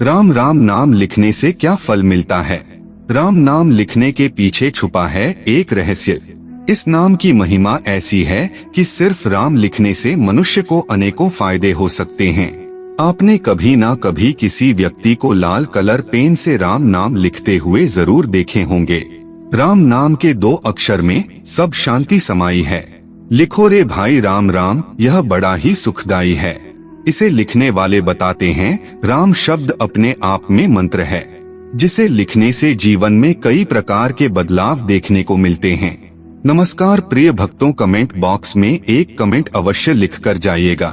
राम राम नाम लिखने से क्या फल मिलता है? राम नाम लिखने के पीछे छुपा है एक रहस्य। इस नाम की महिमा ऐसी है कि सिर्फ राम लिखने से मनुष्य को अनेकों फायदे हो सकते हैं। आपने कभी ना कभी किसी व्यक्ति को लाल कलर पेन से राम नाम लिखते हुए जरूर देखे होंगे। राम नाम के 2 अक्षर में सब शांति समाई है। लिखो रे भाई राम राम, यह बड़ा ही सुखदाई है। इसे लिखने वाले बताते हैं, राम शब्द अपने आप में मंत्र है, जिसे लिखने से जीवन में कई प्रकार के बदलाव देखने को मिलते हैं। नमस्कार प्रिय भक्तों, कमेंट बॉक्स में एक कमेंट अवश्य लिख कर जाइएगा।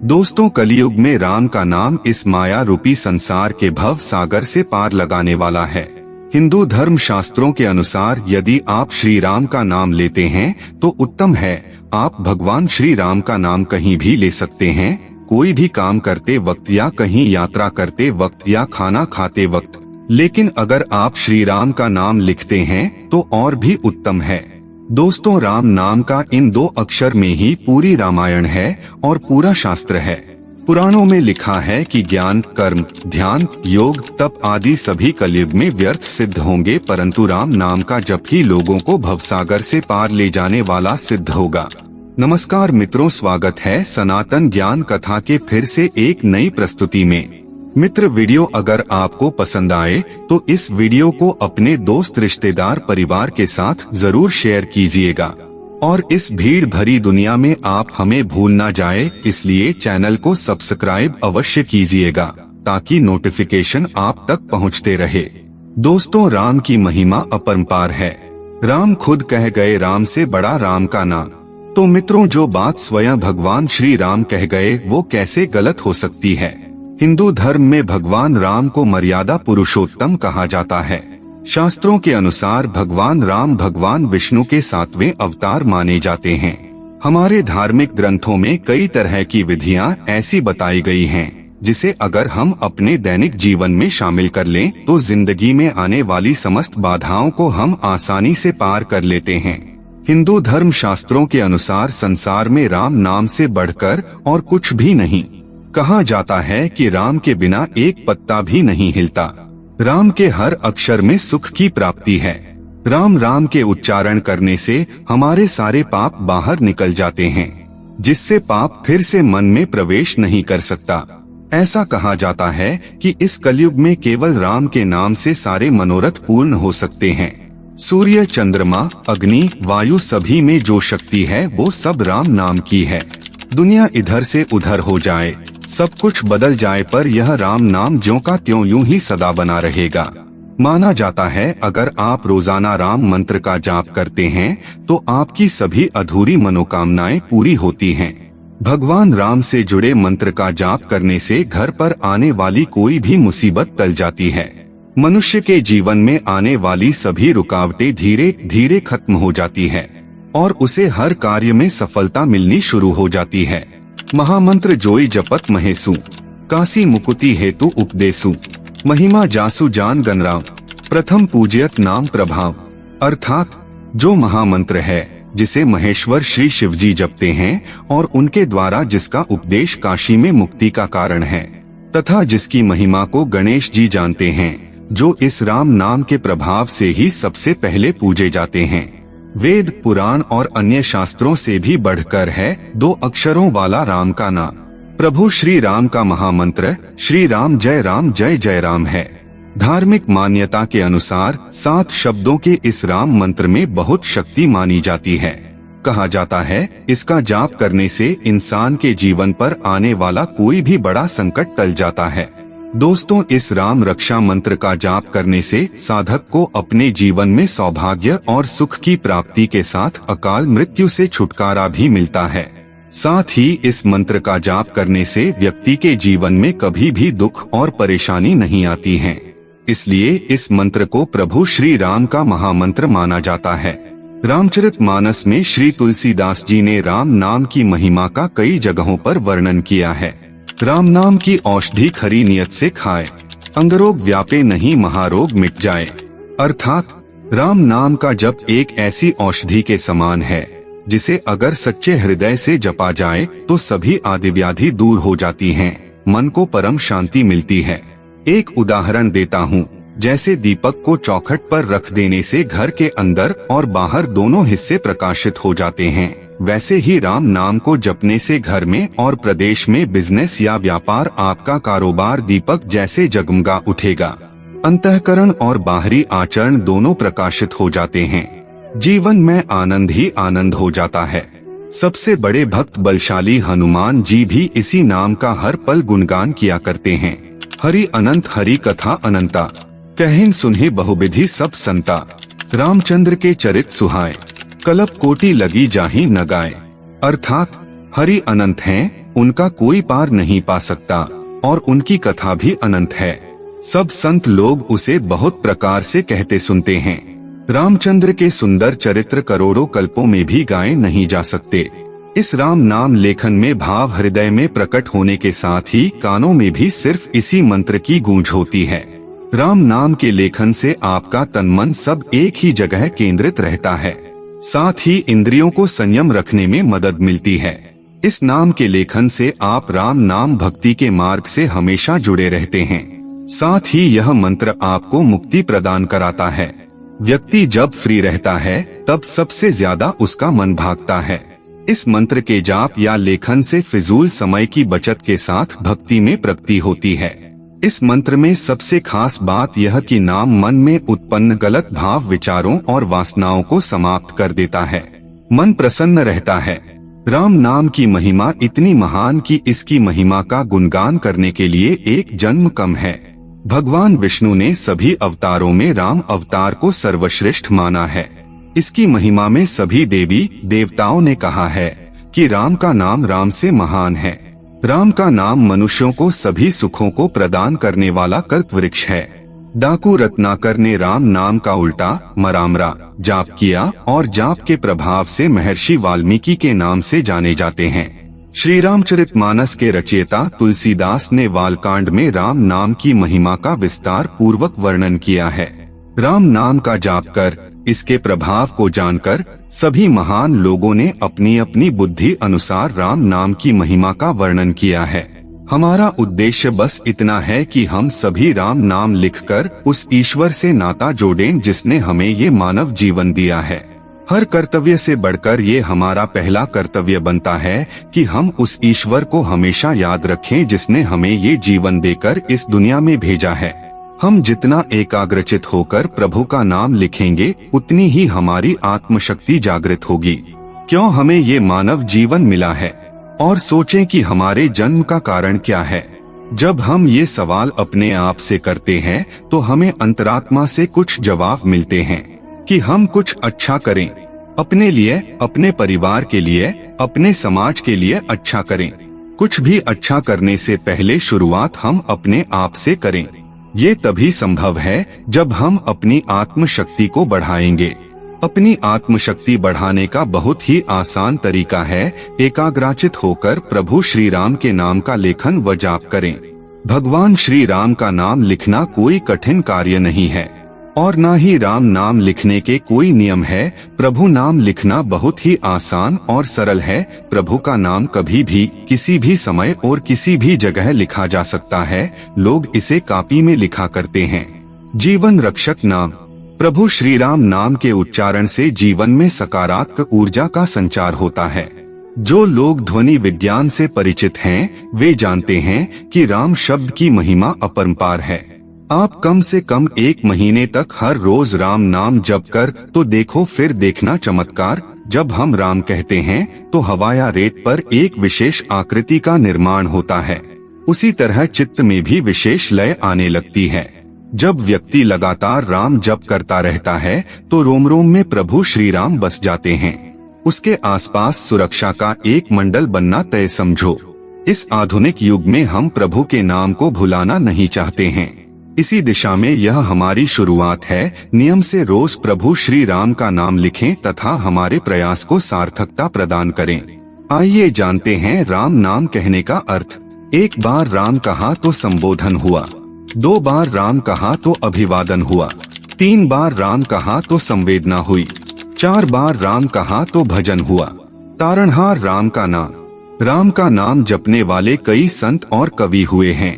दोस्तों, कलयुग में राम का नाम इस माया रूपी संसार के भव सागर से पार लगाने वाला है। हिंदू धर्म शास्त्रों के अनुसार यदि आप श्री राम का नाम लेते हैं तो उत्तम है। आप भगवान श्री राम का नाम कहीं भी ले सकते हैं, कोई भी काम करते वक्त या कहीं यात्रा करते वक्त या खाना खाते वक्त। लेकिन अगर आप श्री राम का नाम लिखते हैं तो और भी उत्तम है। दोस्तों, राम नाम का इन 2 अक्षर में ही पूरी रामायण है और पूरा शास्त्र है। पुराणों में लिखा है कि ज्ञान, कर्म, ध्यान, योग, तप आदि सभी कलयुग में व्यर्थ सिद्ध होंगे, परंतु राम नाम का जप ही लोगों को भवसागर से पार ले जाने वाला सिद्ध होगा। नमस्कार मित्रों, स्वागत है सनातन ज्ञान कथा के फिर से एक नई प्रस्तुति में। मित्र, वीडियो अगर आपको पसंद आए तो इस वीडियो को अपने दोस्त, रिश्तेदार, परिवार के साथ जरूर शेयर कीजिएगा। और इस भीड़ भरी दुनिया में आप हमें भूल ना जाए, इसलिए चैनल को सब्सक्राइब अवश्य कीजिएगा ताकि नोटिफिकेशन आप तक पहुंचते रहे। दोस्तों, राम की महिमा अपरंपार है। राम खुद कह गए, राम से बड़ा राम का नाम। तो मित्रों, जो बात स्वयं भगवान श्री राम कह गए वो कैसे गलत हो सकती है? हिंदू धर्म में भगवान राम को मर्यादा पुरुषोत्तम कहा जाता है। शास्त्रों के अनुसार भगवान राम भगवान विष्णु के 7वें अवतार माने जाते हैं। हमारे धार्मिक ग्रंथों में कई तरह की विधियां ऐसी बताई गई हैं, जिसे अगर हम अपने दैनिक जीवन में शामिल कर लें तो जिंदगी में आने वाली समस्त बाधाओं को हम आसानी से पार कर लेते हैं। हिंदू धर्म शास्त्रों के अनुसार संसार में राम नाम से बढ़कर और कुछ भी नहीं। कहा जाता है कि राम के बिना एक पत्ता भी नहीं हिलता। राम के हर अक्षर में सुख की प्राप्ति है। राम राम के उच्चारण करने से हमारे सारे पाप बाहर निकल जाते हैं, जिससे पाप फिर से मन में प्रवेश नहीं कर सकता। ऐसा कहा जाता है कि इस कलयुग में केवल राम के नाम से सारे मनोरथ पूर्ण हो सकते हैं। सूर्य, चंद्रमा, अग्नि, वायु सभी में जो शक्ति है वो सब राम नाम की है। दुनिया इधर से उधर हो जाए, सब कुछ बदल जाए, पर यह राम नाम ज्यों का त्यों यूं ही सदा बना रहेगा। माना जाता है अगर आप रोजाना राम मंत्र का जाप करते हैं तो आपकी सभी अधूरी मनोकामनाएं पूरी होती हैं। भगवान राम से जुड़े मंत्र का जाप करने से घर पर आने वाली कोई भी मुसीबत टल जाती है। मनुष्य के जीवन में आने वाली सभी रुकावटें धीरे धीरे खत्म हो जाती है और उसे हर कार्य में सफलता मिलनी शुरू हो जाती है। महामंत्र जोई जपत महेसु, काशी मुकुति हेतु उपदेसु, महिमा जासु जान गनराव, प्रथम पूज्यत नाम प्रभाव। अर्थात जो महामंत्र है जिसे महेश्वर श्री शिवजी जपते हैं और उनके द्वारा जिसका उपदेश काशी में मुक्ति का कारण है, तथा जिसकी महिमा को गणेश जी जानते हैं, जो इस राम नाम के प्रभाव से ही सबसे पहले पूजे जाते हैं। वेद, पुराण और अन्य शास्त्रों से भी बढ़कर है 2 अक्षरों वाला राम का नाम। प्रभु श्री राम का महामंत्र श्री राम जय जय राम है। धार्मिक मान्यता के अनुसार 7 शब्दों के इस राम मंत्र में बहुत शक्ति मानी जाती है। कहा जाता है इसका जाप करने से इंसान के जीवन पर आने वाला कोई भी बड़ा संकट टल जाता है। दोस्तों, इस राम रक्षा मंत्र का जाप करने से साधक को अपने जीवन में सौभाग्य और सुख की प्राप्ति के साथ अकाल मृत्यु से छुटकारा भी मिलता है। साथ ही इस मंत्र का जाप करने से व्यक्ति के जीवन में कभी भी दुख और परेशानी नहीं आती है। इसलिए इस मंत्र को प्रभु श्री राम का महामंत्र माना जाता है। रामचरितमानस में श्री तुलसीदास जी ने राम नाम की महिमा का कई जगहों पर वर्णन किया है। राम नाम की औषधि खरी नियत से खाए, अंगरोग व्यापे नहीं महारोग मिट जाए। अर्थात राम नाम का जप एक ऐसी औषधि के समान है जिसे अगर सच्चे हृदय से जपा जाए तो सभी आदि व्याधि दूर हो जाती हैं, मन को परम शांति मिलती है। एक उदाहरण देता हूँ। जैसे दीपक को चौखट पर रख देने से घर के अंदर और बाहर दोनों हिस्से प्रकाशित हो जाते हैं, वैसे ही राम नाम को जपने से घर में और प्रदेश में बिजनेस या व्यापार, आपका कारोबार दीपक जैसे जगमगा उठेगा। अंतःकरण और बाहरी आचरण दोनों प्रकाशित हो जाते हैं। जीवन में आनंद ही आनंद हो जाता है। सबसे बड़े भक्त बलशाली हनुमान जी भी इसी नाम का हर पल गुणगान किया करते हैं। हरि अनंत हरि कथा अनंता, कहिन सुनहि बहुविधि सब संता। रामचंद्र के चरित सुहाए, कल्प कोटि लगी जाहि न गाए। अर्थात हरि अनंत हैं, उनका कोई पार नहीं पा सकता और उनकी कथा भी अनंत है। सब संत लोग उसे बहुत प्रकार से कहते सुनते हैं। रामचंद्र के सुंदर चरित्र करोड़ों कल्पों में भी गाए नहीं जा सकते। इस राम नाम लेखन में भाव हृदय में प्रकट होने के साथ ही कानों में भी सिर्फ इसी मंत्र की गूंज होती है। राम नाम के लेखन से आपका तन मन सब एक ही जगह केंद्रित रहता है। साथ ही इंद्रियों को संयम रखने में मदद मिलती है। इस नाम के लेखन से आप राम नाम भक्ति के मार्ग से हमेशा जुड़े रहते हैं। साथ ही यह मंत्र आपको मुक्ति प्रदान कराता है। व्यक्ति जब फ्री रहता है तब सबसे ज्यादा उसका मन भागता है। इस मंत्र के जाप या लेखन से फिजूल समय की बचत के साथ भक्ति में प्रगति होती है। इस मंत्र में सबसे खास बात यह कि नाम मन में उत्पन्न गलत भाव, विचारों और वासनाओं को समाप्त कर देता है। मन प्रसन्न रहता है। राम नाम की महिमा इतनी महान कि इसकी महिमा का गुणगान करने के लिए एक जन्म कम है। भगवान विष्णु ने सभी अवतारों में राम अवतार को सर्वश्रेष्ठ माना है। इसकी महिमा में सभी देवी देवताओं ने कहा है कि राम का नाम राम से महान है। राम का नाम मनुष्यों को सभी सुखों को प्रदान करने वाला कल्प वृक्ष है। डाकू रत्नाकर ने राम नाम का उल्टा मरामरा जाप किया और जाप के प्रभाव से महर्षि वाल्मीकि के नाम से जाने जाते हैं। श्री रामचरितमानस के रचयिता तुलसीदास ने बालकांड में राम नाम की महिमा का विस्तार पूर्वक वर्णन किया है। राम नाम का जाप कर, इसके प्रभाव को जानकर सभी महान लोगों ने अपनी अपनी बुद्धि अनुसार राम नाम की महिमा का वर्णन किया है। हमारा उद्देश्य बस इतना है कि हम सभी राम नाम लिखकर उस ईश्वर से नाता जोड़ें जिसने हमें ये मानव जीवन दिया है। हर कर्तव्य से बढ़कर ये हमारा पहला कर्तव्य बनता है कि हम उस ईश्वर को हमेशा याद रखें जिसने हमें ये जीवन देकर इस दुनिया में भेजा है। हम जितना एकाग्रचित होकर प्रभु का नाम लिखेंगे उतनी ही हमारी आत्मशक्ति जागृत होगी। क्यों हमें ये मानव जीवन मिला है, और सोचें कि हमारे जन्म का कारण क्या है। जब हम ये सवाल अपने आप से करते हैं तो हमें अंतरात्मा से कुछ जवाब मिलते हैं कि हम कुछ अच्छा करें, अपने लिए, अपने परिवार के लिए, अपने समाज के लिए अच्छा करें। कुछ भी अच्छा करने से पहले शुरुआत हम अपने आप से करें। ये तभी संभव है जब हम अपनी आत्मशक्ति को बढ़ाएंगे। अपनी आत्मशक्ति बढ़ाने का बहुत ही आसान तरीका है एकाग्रचित होकर प्रभु श्री राम के नाम का लेखन व जाप करें। भगवान श्री राम का नाम लिखना कोई कठिन कार्य नहीं है और न ही राम नाम लिखने के कोई नियम है। प्रभु नाम लिखना बहुत ही आसान और सरल है। प्रभु का नाम कभी भी, किसी भी समय और किसी भी जगह लिखा जा सकता है। लोग इसे कॉपी में लिखा करते हैं। जीवन रक्षक नाम। प्रभु श्री राम नाम के उच्चारण से जीवन में सकारात्मक ऊर्जा का संचार होता है। जो लोग ध्वनि विज्ञान से परिचित हैं, वे जानते हैं कि राम शब्द की महिमा अपरंपार है। आप कम से कम 1 महीने तक हर रोज राम नाम जप कर तो देखो, फिर देखना चमत्कार। जब हम राम कहते हैं तो हवा या रेत पर एक विशेष आकृति का निर्माण होता है। उसी तरह चित्त में भी विशेष लय आने लगती है। जब व्यक्ति लगातार राम जप करता रहता है तो रोम रोम में प्रभु श्री राम बस जाते हैं। उसके आसपास सुरक्षा का एक मंडल बनना तय समझो। इस आधुनिक युग में हम प्रभु के नाम को भुलाना नहीं चाहते हैं। इसी दिशा में यह हमारी शुरुआत है। नियम से रोज प्रभु श्री राम का नाम लिखें तथा हमारे प्रयास को सार्थकता प्रदान करें। आइए जानते हैं राम नाम कहने का अर्थ। 1 बार राम कहा तो संबोधन हुआ, 2 बार राम कहा तो अभिवादन हुआ, 3 बार राम कहा तो संवेदना हुई, 4 बार राम कहा तो भजन हुआ। तारणहार राम का नाम। राम का नाम जपने वाले कई संत और कवि हुए हैं।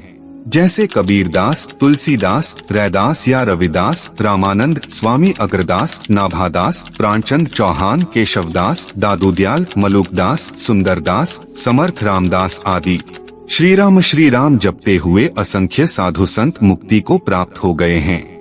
जैसे कबीरदास, तुलसीदास, रैदास या रविदास, रामानंद, स्वामी अग्रदास, नाभादास, प्राणचंद चौहान, केशवदास, दादूदयाल, मलुकदास, सुंदरदास, समर्थ रामदास आदि। श्री राम जपते हुए असंख्य साधु संत मुक्ति को प्राप्त हो गए हैं।